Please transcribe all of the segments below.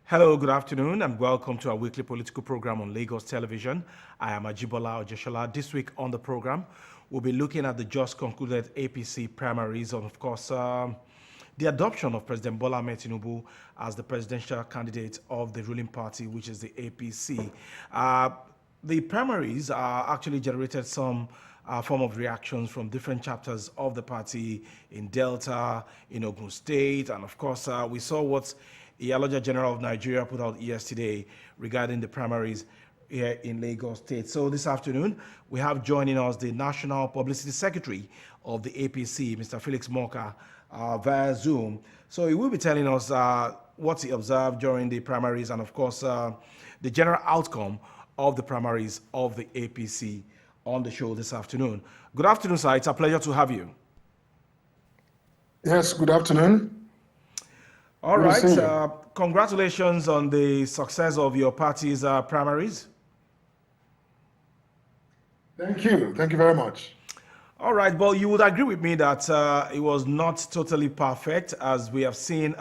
Hello, good afternoon, and welcome to our weekly political program on Lagos television. I am Ajibola Ojeshola. This week on the program, we'll be looking at the just concluded APC primaries and, of course, the adoption of President Bola Ahmed Tinubu as the presidential candidate of the ruling party, which is the APC. The primaries actually generated some form of reactions from different chapters of the party in Delta, in Ogun State, and of course, we saw what Iyaloja General of Nigeria put out yesterday regarding the primaries here in Lagos State. So this afternoon, we have joining us the National Publicity Secretary of the APC, Mr. Felix Moka, via Zoom. So he will be telling us what he observed during the primaries and, of course, the general outcome of the primaries of the APC on the show this afternoon. Good afternoon, sir. It's a pleasure to have you. Yes, good afternoon. All right. Congratulations on the success of your party's primaries. Thank you. Thank you very much. All right. Well, you would agree with me that it was not totally perfect, as we have seen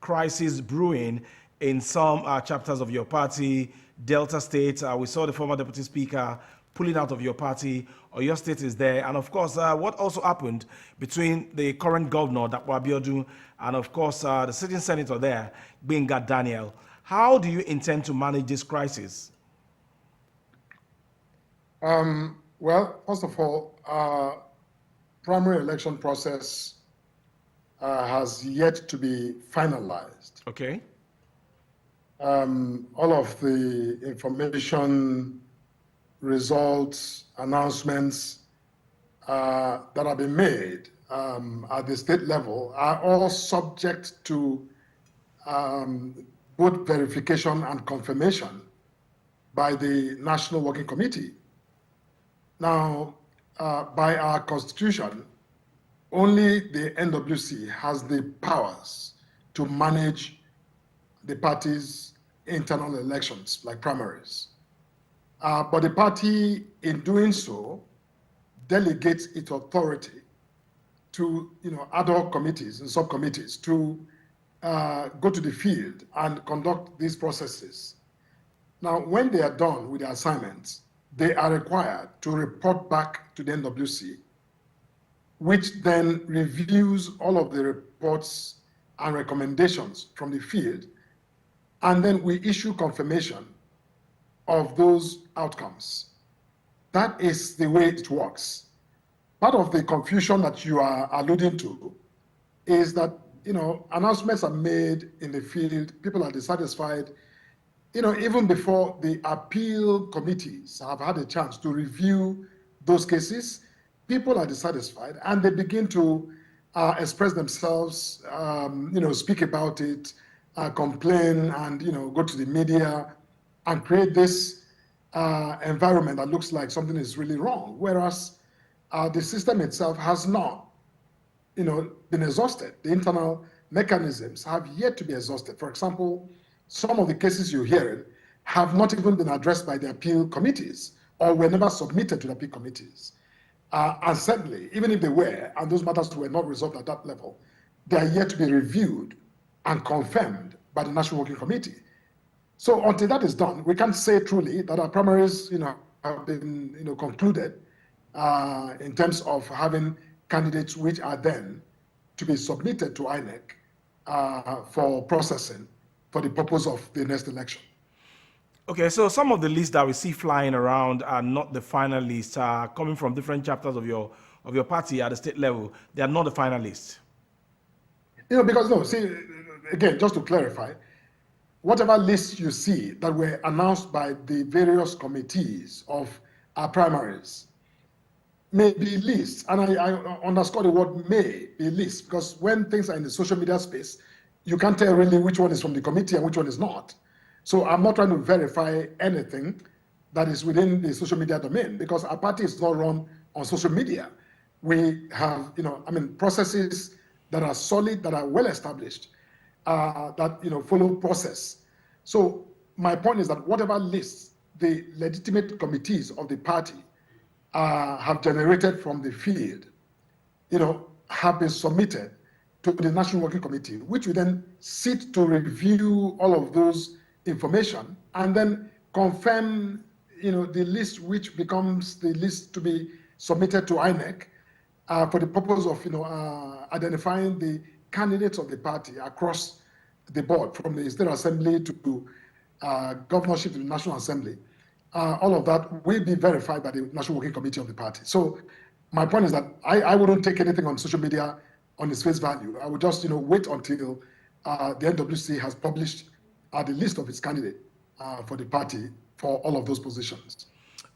crisis brewing in some chapters of your party. Delta State, we saw the former Deputy Speaker pulling out of your party, or your state is there. And of course, what also happened between the current governor, Dapo Abiodun, and of course, the sitting senator there, Gbenga Daniel. How do you intend to manage this crisis? Well, first of all, primary election process has yet to be finalized. Okay. All of the information, results, announcements that have been made at the state level are all subject to both verification and confirmation by the National Working Committee. Now, by our constitution, only the NWC has the powers to manage the party's internal elections, like primaries. But the party, in doing so, delegates its authority to ad hoc committees and subcommittees to go to the field and conduct these processes. Now, when they are done with the assignments, they are required to report back to the NWC, which then reviews all of the reports and recommendations from the field, and then we issue confirmation of those outcomes. That is the way it works. Part of the confusion that you are alluding to is that, announcements are made in the field, people are dissatisfied, even before the appeal committees have had a chance to review those cases, people are dissatisfied and they begin to express themselves, speak about it, complain and, go to the media and create this environment that looks like something is really wrong, whereas the system itself has not, been exhausted. The internal mechanisms have yet to be exhausted. For example, some of the cases you're hearing have not even been addressed by the appeal committees or were never submitted to the appeal committees. And certainly, even if they were, and those matters were not resolved at that level, they are yet to be reviewed and confirmed by the National Working Committee. So until that is done, we can't say truly that our primaries, have been, concluded in terms of having candidates which are then to be submitted to INEC for processing for the purpose of the next election. Okay, so some of the lists that we see flying around are not the final lists, coming from different chapters of your party at the state level. They are not the final lists. Because again, just to clarify, whatever lists you see that were announced by the various committees of our primaries may be lists, and I underscore the word may be lists, because when things are in the social media space, you can't tell really which one is from the committee and which one is not. So I'm not trying to verify anything that is within the social media domain, because our party is not run on social media. We have, processes that are solid, that are well established, that, follow process. So my point is that whatever lists the legitimate committees of the party have generated from the field, have been submitted to the National Working Committee, which will then sit to review all of those information and then confirm, the list which becomes the list to be submitted to INEC for the purpose of, identifying the candidates of the party across the board, from the State Assembly to governorship to the National Assembly. All of that will be verified by the National Working Committee of the party. So my point is that I wouldn't take anything on social media on its face value. I would just, wait until the NWC has published the list of its candidate for the party for all of those positions.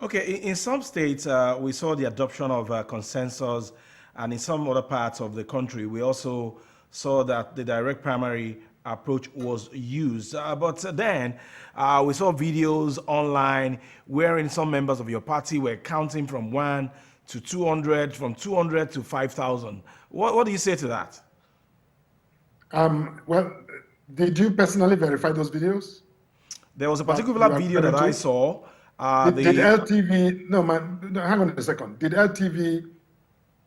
Okay, in some states, we saw the adoption of consensus, and in some other parts of the country, we also saw that the direct primary approach was used. But then we saw videos online wherein some members of your party were counting from 1 to 200, from 200 to 5,000. What do you say to that? Well, did you personally verify those videos? There was a particular video that I saw. Did LTV, no, hang on a second. Did LTV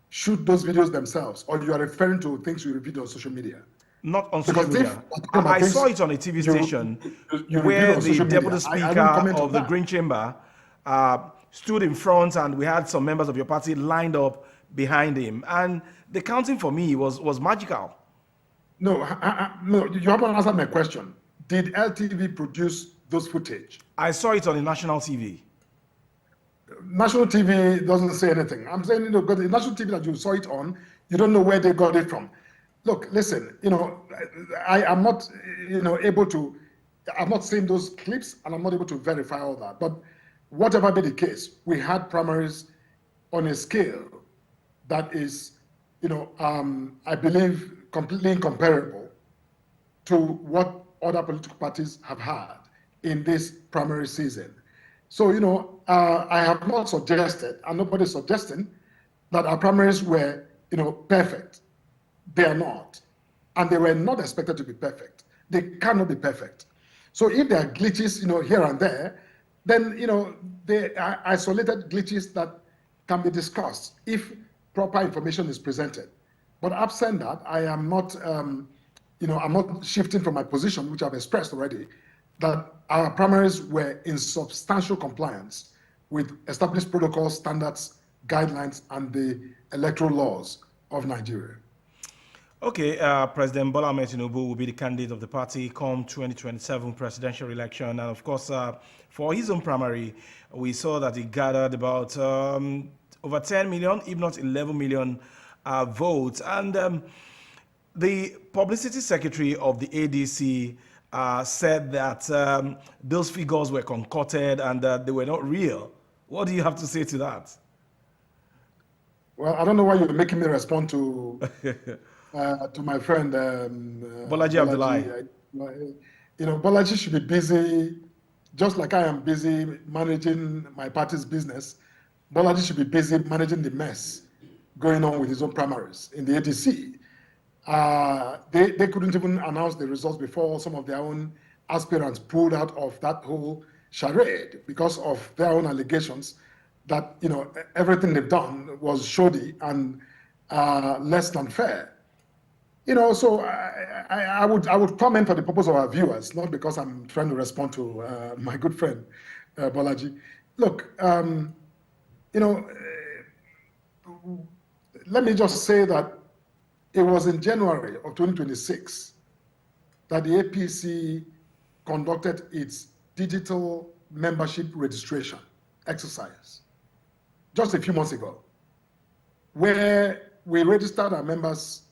shoot those videos themselves, or you are referring to things you reviewed on social media? Not on social media. I saw it on a TV station where the deputy speaker of the Green Chamber stood in front, and we had some members of your party lined up behind him. And the counting for me was magical. No, no, you haven't answered my question. Did LTV produce those footage? I saw it on the national TV. National TV doesn't say anything. I'm saying, because the national TV that you saw it on, you don't know where they got it from. Look, listen, I am not, able to, I'm not seeing those clips, and I'm not able to verify all that. But whatever be the case, we had primaries on a scale that is, I believe, completely incomparable to what other political parties have had in this primary season. So, I have not suggested, and nobody's suggesting, that our primaries were, perfect. They are not. And they were not expected to be perfect. They cannot be perfect. So if there are glitches, here and there, then, they are isolated glitches that can be discussed if proper information is presented. But absent that, I am not, I'm not shifting from my position, which I've expressed already, that our primaries were in substantial compliance with established protocols, standards, guidelines, and the electoral laws of Nigeria. Okay, President Bola Ahmed Tinubu will be the candidate of the party come 2027 presidential election. And of course, for his own primary, we saw that he gathered about over 10 million, if not 11 million votes. And the publicity secretary of the ADC said that those figures were concocted and that they were not real. What do you have to say to that? Well, I don't know why you're making me respond to my friend Bolaji Abdullahi. Bolaji should be busy, just like I am busy managing my party's business. Bolaji should be busy managing the mess going on with his own primaries in the ADC. They couldn't even announce the results before some of their own aspirants pulled out of that whole charade because of their own allegations that everything they've done was shoddy and less than fair. So I would comment for the purpose of our viewers, not because I'm trying to respond to my good friend Bolaji. Look, let me just say that it was in January of 2026 that the APC conducted its digital membership registration exercise, just a few months ago, where we registered our members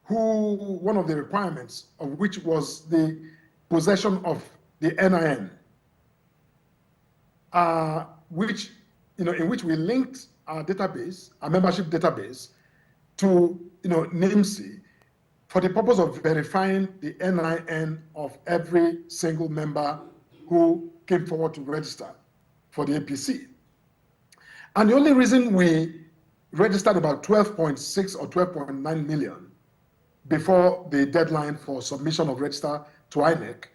who, one of the requirements of which was the possession of the NIN, which, in which we linked our database, our membership database, to, NIMSI for the purpose of verifying the NIN of every single member who came forward to register for the APC. And the only reason we registered about 12.6 or 12.9 million before the deadline for submission of register to INEC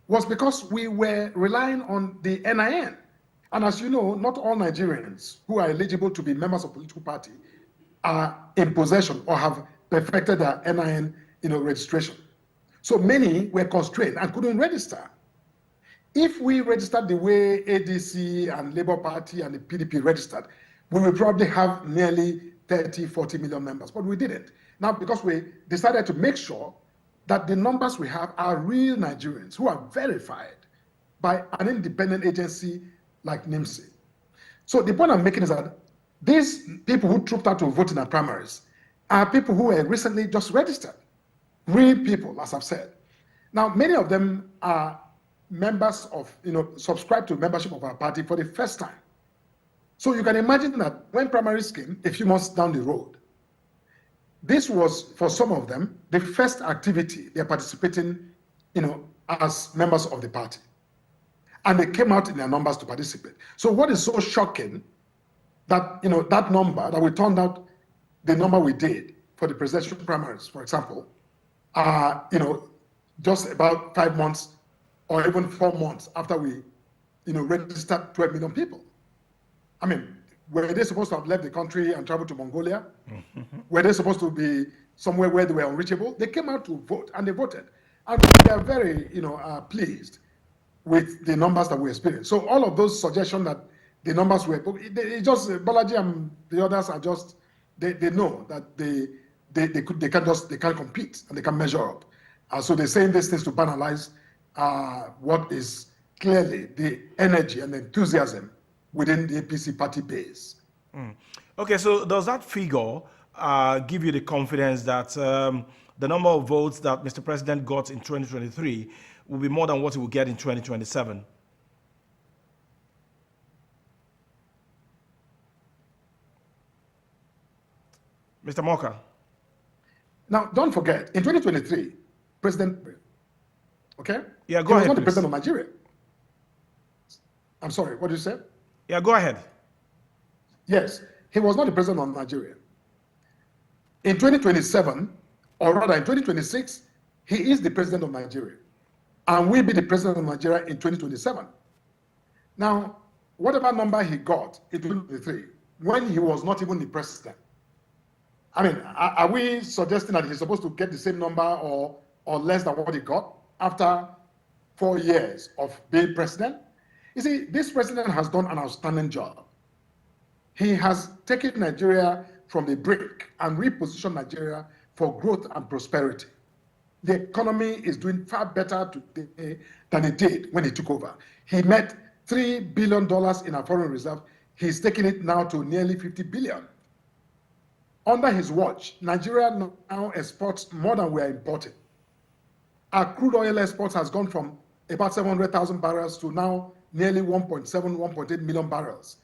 was because we were relying on the NIN. And as you know, not all Nigerians who are eligible to be members of political party are in possession or have perfected their NIN, registration. So many were constrained and couldn't register. If we registered the way ADC and Labour Party and the PDP registered, we would probably have nearly 30, 40 million members, but we didn't. Now, because we decided to make sure that the numbers we have are real Nigerians who are verified by an independent agency like NIMSI. So the point I'm making is that these people who trooped out to vote in our primaries are people who were recently just registered. Real people, as I've said. Now, many of them are members of, subscribe to membership of our party for the first time. So you can imagine that when primaries came a few months down the road, this was, for some of them, the first activity they're participating, as members of the party. And they came out in their numbers to participate. So what is so shocking that, that number, that we turned out the number we did for the presidential primaries, for example, just about 5 months or even 4 months after we, registered 12 million people. I mean, were they supposed to have left the country and traveled to Mongolia? Were they supposed to be somewhere where they were unreachable? They came out to vote, and they voted. And they are very, pleased with the numbers that we experienced. So all of those suggestions that the numbers were, it just, Balaji and the others are just, they know that they can't compete and they can measure up. So they're saying these things to banalize what is clearly the energy and the enthusiasm within the APC party base. Okay, so does that figure give you the confidence that the number of votes that Mr. President got in 2023 will be more than what he will get in 2027? Mr. Moka. Now, don't forget, in 2023, President, okay? Yeah, go he ahead, was not the please. president of Nigeria. I'm sorry, what did you say? Yeah, go ahead. Yes, he was not the president of Nigeria. In 2027, or rather in 2026, he is the president of Nigeria. And will be the president of Nigeria in 2027. Now, whatever number he got in 2023, when he was not even the president, I mean, are we suggesting that he's supposed to get the same number or less than what he got after 4 years of being president? You see, this president has done an outstanding job. He has taken Nigeria from the brink and repositioned Nigeria for growth and prosperity. The economy is doing far better today than it did when he took over. He met $3 billion in our foreign reserve. He's taking it now to nearly 50 billion. Under his watch, Nigeria now exports more than we are importing. Our crude oil exports has gone from about 700,000 barrels to now nearly 1.7, 1.8 million barrels.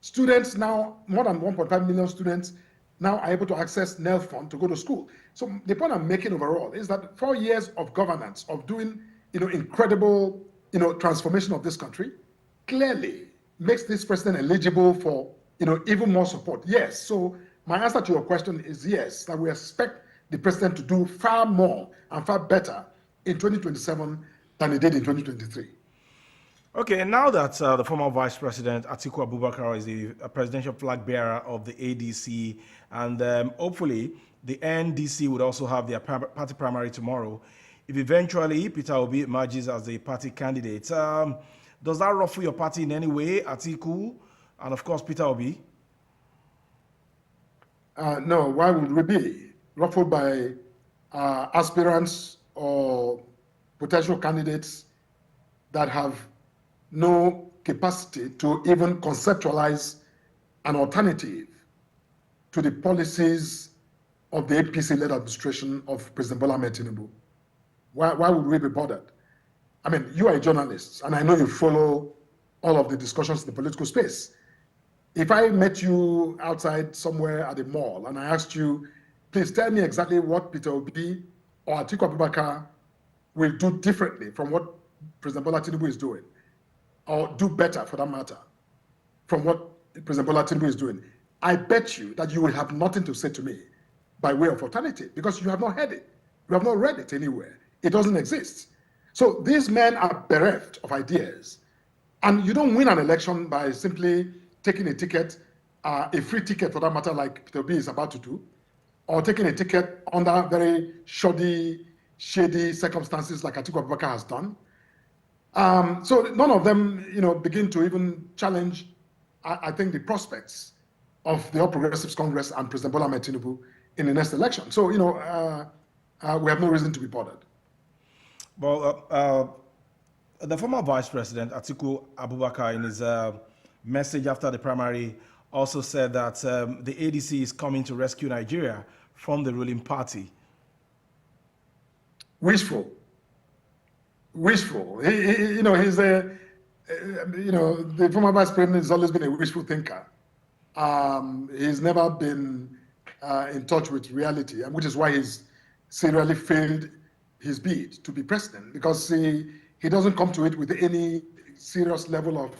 Students now, more than 1.5 million students now are able to access NEL fund to go to school. So the point I'm making overall is that 4 years of governance, of doing, incredible, transformation of this country, clearly makes this president eligible for, even more support. Yes. So my answer to your question is yes, that we expect the president to do far more and far better in 2027 than he did in 2023. Okay, now that the former Vice President Atiku Abubakar is the presidential flag bearer of the ADC, and hopefully the NDC would also have their party primary tomorrow, if eventually Peter Obi emerges as the party candidate, does that ruffle your party in any way, Atiku, and of course Peter Obi? No, why would we be ruffled by aspirants or potential candidates that have no capacity to even conceptualize an alternative to the policies of the APC-led administration of President Bola Ahmed Tinubu? Why would we be bothered? I mean, you are a journalist, and I know you follow all of the discussions in the political space. If I met you outside somewhere at the mall and I asked you, please tell me exactly what Peter Obi or Atiku Abubakar will do differently from what President Bola Tinubu is doing, or do better for that matter, from what President Bola Tinubu is doing, I bet you that you will have nothing to say to me by way of alternative, because you have not heard it. You have not read it anywhere. It doesn't exist. So these men are bereft of ideas. And you don't win an election by simply taking a ticket, a free ticket for that matter, like Peter Obi is about to do. or taking a ticket under very shoddy, shady circumstances like Atiku Abubakar has done. So none of them, begin to even challenge, I think, the prospects of the All Progressives Congress and President Bola Ahmed Tinubu in the next election. So, we have no reason to be bothered. Well, the former Vice President, Atiku Abubakar, in his message after the primary, also said that the ADC is coming to rescue Nigeria from the ruling party. Wishful. He's the former Vice President has always been a wishful thinker. He's never been in touch with reality, and which is why he's serially failed his bid to be president, because he doesn't come to it with any serious level of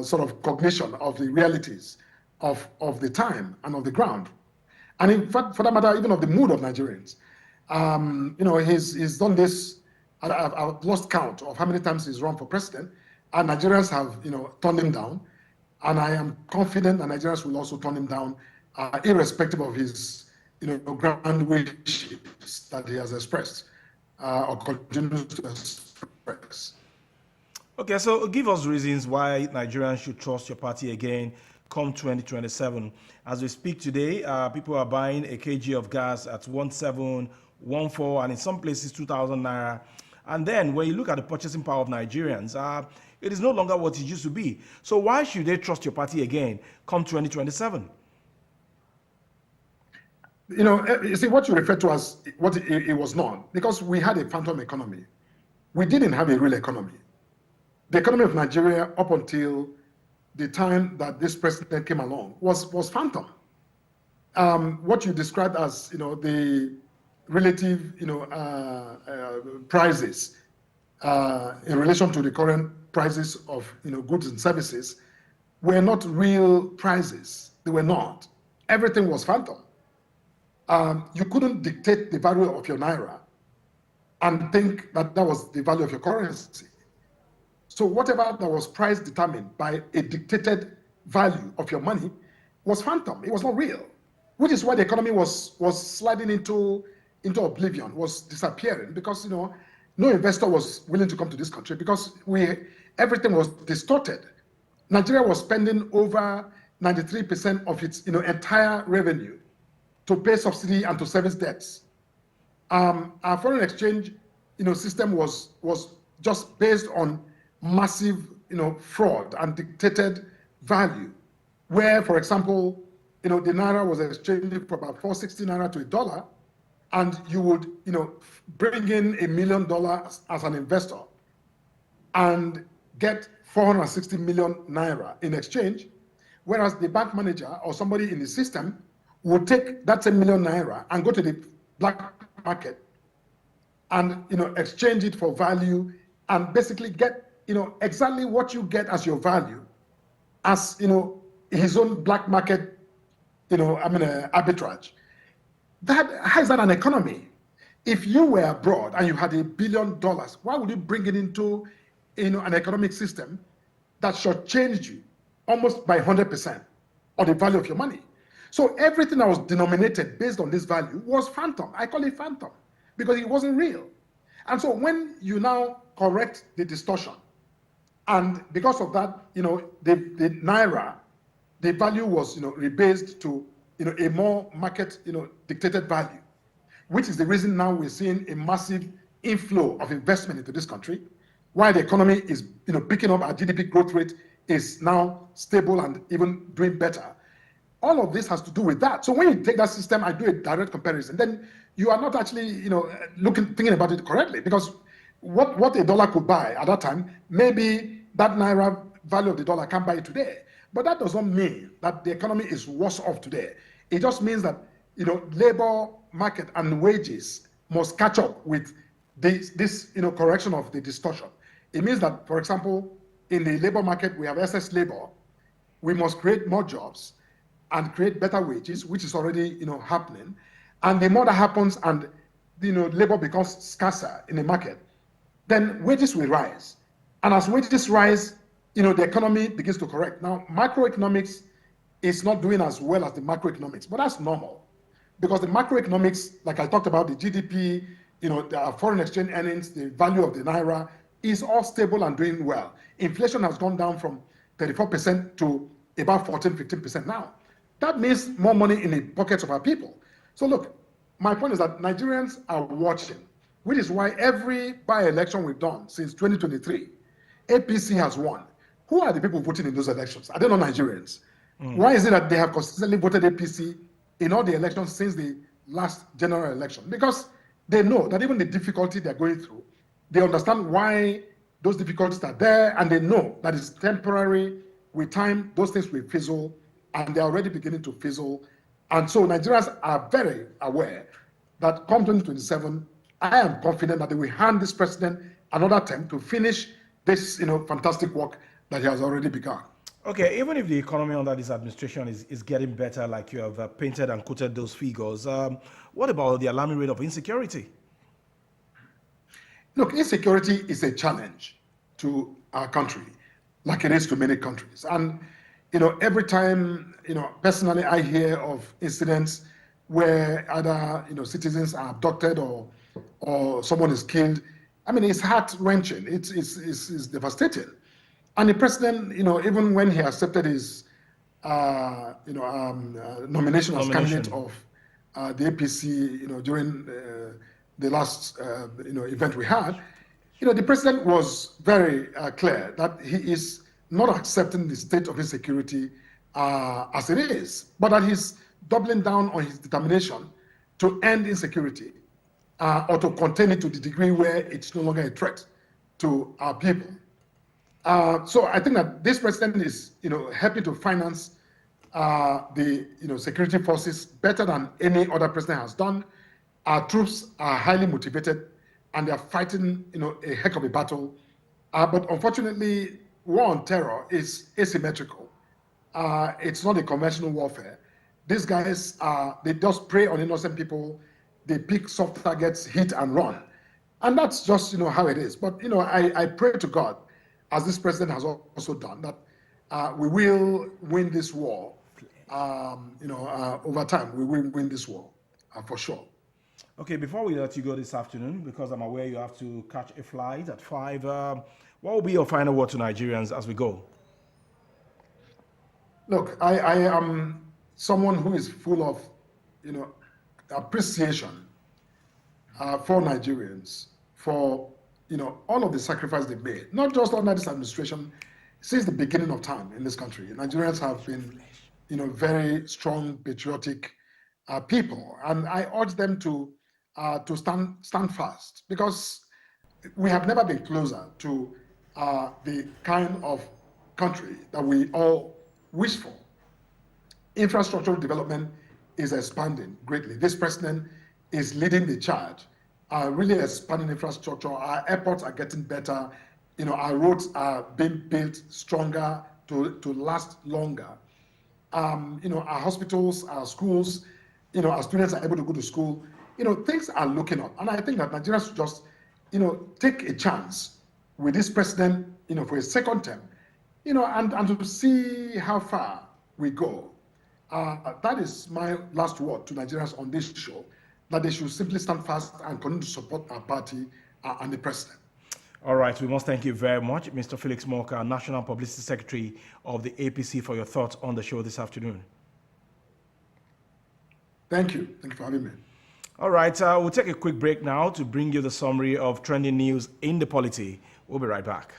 sort of cognition of the realities of the time and of the ground, and in fact, for that matter, even of the mood of Nigerians. He's done this. I've lost count of how many times he's run for president, and Nigerians have turned him down, and I am confident that Nigerians will also turn him down, irrespective of his grand wishes that he has expressed or continues to express. Okay, so give us reasons why Nigerians should trust your party again come 2027. As we speak today, people are buying a kg of gas at 1,714, and in some places 2,000 naira. And then when you look at the purchasing power of Nigerians, it is no longer what it used to be. So why should they trust your party again come 2027? You see, what you refer to as what it was not, because we had a phantom economy. We didn't have a real economy. The economy of Nigeria up until the time that this president came along was phantom. What you described as the relative prices in relation to the current prices of goods and services were not real prices. They were not. Everything was phantom. You couldn't dictate the value of your naira and think that was the value of your currency. So whatever that was price determined by a dictated value of your money was phantom. It was not real, which is why the economy was sliding into oblivion, was disappearing, because no investor was willing to come to this country because everything was distorted. Nigeria was spending over 93% of its entire revenue to pay subsidy and to service debts. Our foreign exchange system was just based on massive fraud and dictated value, where, for example, the naira was exchanging for about 460 naira to $1, and you would bring in $1 million as an investor and get 460 million naira in exchange, whereas the bank manager or somebody in the system would take that 10 million naira and go to the black market and exchange it for value and basically get exactly what you get as your value, as his own black market arbitrage. How is that an economy? If you were abroad and you had $1 billion, why would you bring it into an economic system that should change you almost by 100% of the value of your money? So everything that was denominated based on this value was phantom. I call it phantom because it wasn't real. And so when you now correct the distortion, and because of that, the naira, the value was rebased to a more market dictated value, which is the reason now we're seeing a massive inflow of investment into this country, while the economy is picking up. Our GDP growth rate is now stable and even doing better. All of this has to do with that. So when you take that system and do a direct comparison, then you are not actually thinking about it correctly, because what $1 could buy at that time, maybe that naira value of the dollar can buy it today. But that does not mean that the economy is worse off today. It just means that labor market and wages must catch up with this correction of the distortion. It means that, for example, in the labor market we have excess labor. We must create more jobs and create better wages, which is already happening. And the more that happens and labor becomes scarcer in the market, then wages will rise. And as wages rise, the economy begins to correct. Now, macroeconomics is not doing as well as the macroeconomics, but that's normal because the macroeconomics, like I talked about, the GDP, the foreign exchange earnings, the value of the naira is all stable and doing well. Inflation has gone down from 34% to about 14, 15% now. That means more money in the pockets of our people. So look, my point is that Nigerians are watching, which is why every by-election we've done since 2023, APC has won. Who are the people voting in those elections? Are they not Nigerians? Why is it that they have consistently voted APC in all the elections since the last general election? Because they know that even the difficulty they're going through, they understand why those difficulties are there, and they know that it's temporary. With time, those things will fizzle, and they're already beginning to fizzle. And so Nigerians are very aware that come 2027, I am confident that they will hand this president another term to finish this fantastic work that he has already begun. Okay, even if the economy under this administration is getting better, like you have painted and quoted those figures, what about the alarming rate of insecurity? Look, insecurity is a challenge to our country, like it is to many countries. And, every time, personally, I hear of incidents where either, citizens are abducted or someone is killed. I mean, it's heart-wrenching. It's devastating. And the president, even when he accepted his, nomination as candidate of the APC, during the last, event we had, the president was very clear that he is not accepting the state of insecurity as it is, but that he's doubling down on his determination to end insecurity or to contain it to the degree where it's no longer a threat to our people. So I think that this president is, helping to finance the, security forces better than any other president has done. Our troops are highly motivated, and they are fighting, a heck of a battle. But unfortunately, war on terror is asymmetrical. It's not a conventional warfare. These guys, they just prey on innocent people. They pick soft targets, hit and run. And that's just, how it is. But, I pray to God, as this president has also done, that we will win this war. Over time, we will win this war, for sure. Okay, before we let you go this afternoon, because I'm aware you have to catch a flight at 5, what will be your final word to Nigerians as we go? Look, I am someone who is full of, appreciation for Nigerians, for, all of the sacrifice they've made, not just under this administration, since the beginning of time in this country. Nigerians have been, very strong, patriotic people, and I urge them to stand fast, because we have never been closer to the kind of country that we all wish for. Infrastructural development is expanding greatly. This president is leading the charge, really expanding infrastructure. Our airports are getting better. Our roads are being built stronger to last longer. Our hospitals, our schools, our students are able to go to school. Things are looking up. And I think that Nigerians should just, take a chance with this president, for a second term, and to see how far we go. That is my last word to Nigerians on this show, that they should simply stand fast and continue to support our party and the president. All right, we must thank you very much, Mr. Felix Morka, National Publicity Secretary of the APC, for your thoughts on the show this afternoon. Thank you. Thank you for having me. All right, we'll take a quick break now to bring you the summary of trending news in the polity. We'll be right back.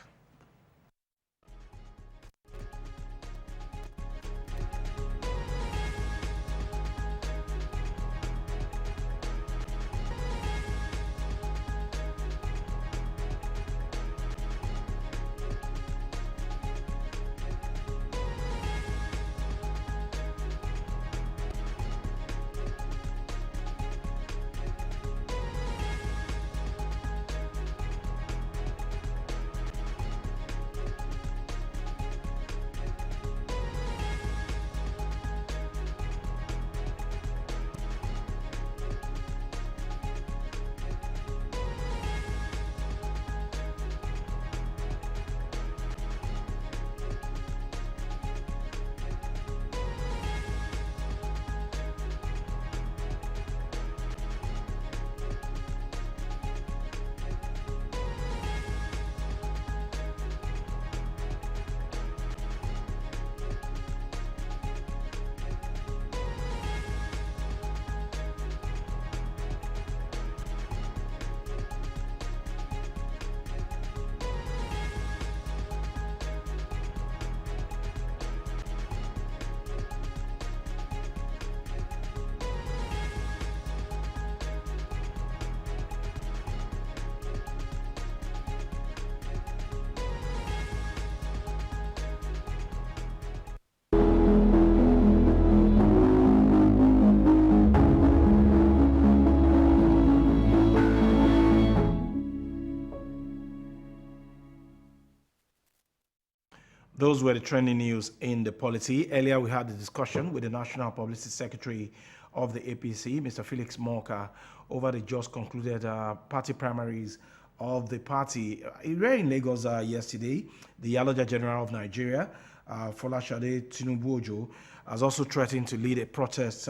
those were the trending news in the polity. Earlier, we had the discussion with the National Publicity Secretary of the APC, Mr. Felix Morka, over the just concluded party primaries of the party. We were in Lagos yesterday. The Yaloja General of Nigeria, Folashade Tinubu, has also threatened to lead a protest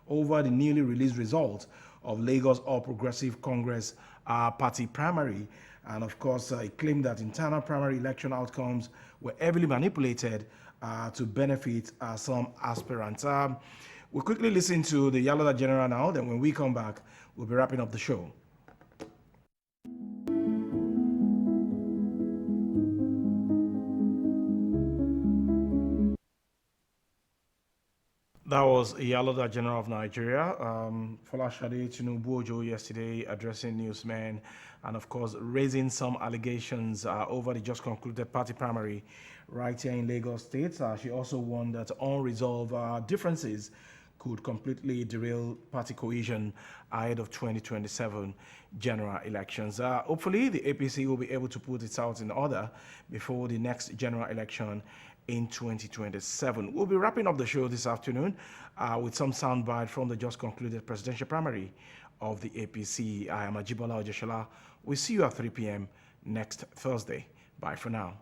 over the newly released results of Lagos All Progressive Congress party primary. And of course, he claimed that internal primary election outcomes were heavily manipulated to benefit some aspirants. We'll quickly listen to the Yaloda General now. Then when we come back, we'll be wrapping up the show. That was Yaloda General of Nigeria, Folashade Tinubu yesterday addressing newsmen and, of course, raising some allegations over the just concluded party primary right here in Lagos State. She also warned that unresolved differences could completely derail party cohesion ahead of 2027 general elections. Hopefully, the APC will be able to put its house in order before the next general election in 2027. We'll be wrapping up the show this afternoon with some soundbite from the just concluded presidential primary of the APC. I am Ajibola Ojeshola. We'll see you at 3 p.m. next Thursday. Bye for now.